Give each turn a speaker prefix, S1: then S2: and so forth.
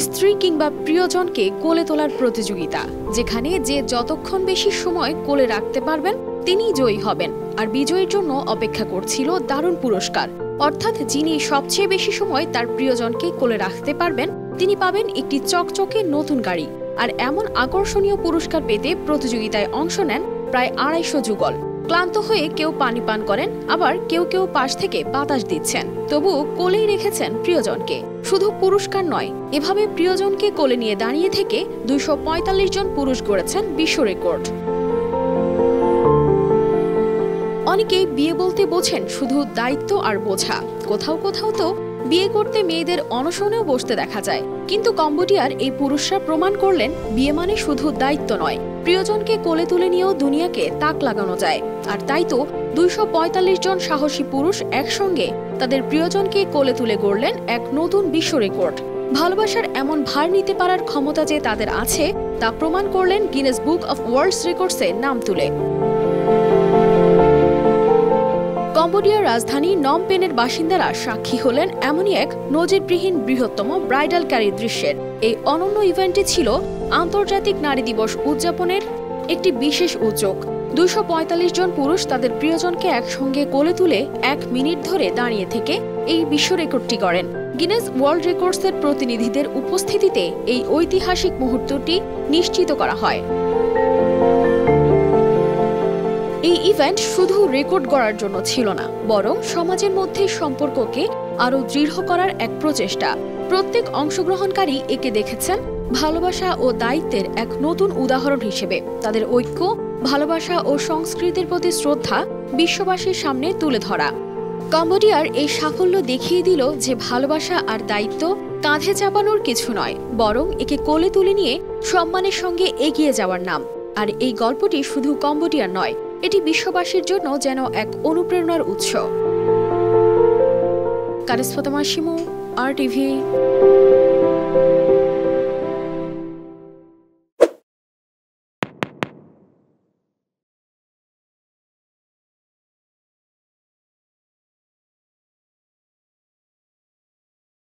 S1: স্ত্রী কিংবা প্রিয়জনকে কোলে তোলার প্রতিযোগিতা, যেখানে যে যতক্ষণ বেশি সময় কোলে রাখতে পারবেন তিনিই জয়ী হবেন। আর বিজয়ীর জন্য অপেক্ষা করছিল দারুণ পুরস্কার, অর্থাৎ যিনি সবচেয়ে বেশি সময় তার প্রিয়জনকে কোলে রাখতে পারবেন তিনি পাবেন একটি চকচকে নতুন গাড়ি। আর এমন আকর্ষণীয় পুরস্কার পেতে প্রতিযোগিতায় অংশ নেন প্রায় 250 যুগল। ক্লান্ত হয়ে কেউ পানি পান করেন, আবার কেউ কেউ পাশ থেকে বাতাস দিচ্ছেন, তবু কোলেই রেখেছেন প্রিয়জনকে। শুধু পুরস্কার নয়, এভাবে প্রিয়জনকে কোলে নিয়ে দাঁড়িয়ে থেকে 245 জন পুরুষ গড়েছেন বিশ্ব রেকর্ড। অনেকেই বিয়ে বলতে বোঝেন শুধু দায়িত্ব আর বোঝা। কোথাও কোথাও তো বিয়ে করতে মেয়েদের অনশনেও বসতে দেখা যায়। কিন্তু কম্বোডিয়ার এই পুরুষরা প্রমাণ করলেন বিয়ে মানে শুধু দায়িত্ব নয়, প্রিয়জনকে কোলে তুলে নিয়েও দুনিয়াকে তাক লাগানো যায়। আর তাই তো 245 জন সাহসী পুরুষ একসঙ্গে তাদের প্রিয়জনকে কোলে তুলে গড়লেন এক নতুন বিশ্ব রেকর্ড। ভালোবাসার এমন ভার নিতে পারার ক্ষমতা যে তাদের আছে তা প্রমাণ করলেন গিনেস বুক অফ ওয়ার্ল্ড রেকর্ডসে নাম তুলে। কম্বোডিয়ার রাজধানী নম পেনের বাসিন্দারা সাক্ষী হলেন এমনই এক নজিরবিহীন বৃহত্তম ব্রাইডাল ক্যারি দৃশ্যের। এই অনন্য ইভেন্টটি ছিল আন্তর্জাতিক নারী দিবস উদযাপনের একটি বিশেষ উদ্যোগ। 245 জন পুরুষ তাদের প্রিয়জনকে একসঙ্গে কোলে তুলে 1 মিনিট ধরে দাঁড়িয়ে থেকে এই বিশ্ব রেকর্ডটি গড়েন। গিনেস ওয়ার্ল্ড রেকর্ডসের প্রতিনিধিদের উপস্থিতিতে এই ঐতিহাসিক মুহূর্তটি নিশ্চিত করা হয়। এই ইভেন্ট শুধু রেকর্ড গড়ার জন্য ছিল না, বরং সমাজের মধ্যে সম্পর্ককে আরও দৃঢ় করার এক প্রচেষ্টা। প্রত্যেক অংশগ্রহণকারী একে দেখেছেন ভালোবাসা ও দায়িত্বের এক নতুন উদাহরণ হিসেবে। তাদের ঐক্য, ভালোবাসা ও সংস্কৃতির প্রতি শ্রদ্ধা বিশ্ববাসীর সামনে তুলে ধরা। কম্বোডিয়ার এই সাফল্য দেখিয়ে দিল যে ভালোবাসা আর দায়িত্ব কাঁধে চাপানোর কিছু নয়, বরং একে কোলে তুলে নিয়ে সম্মানের সঙ্গে এগিয়ে যাওয়ার নাম। আর এই গল্পটি শুধু কম্বোডিয়ার নয়, এটি বিশ্ববাসীর জন্য যেন এক অনুপ্রেরণার উৎস। কারিস ফাতেমা শিমু, RTV।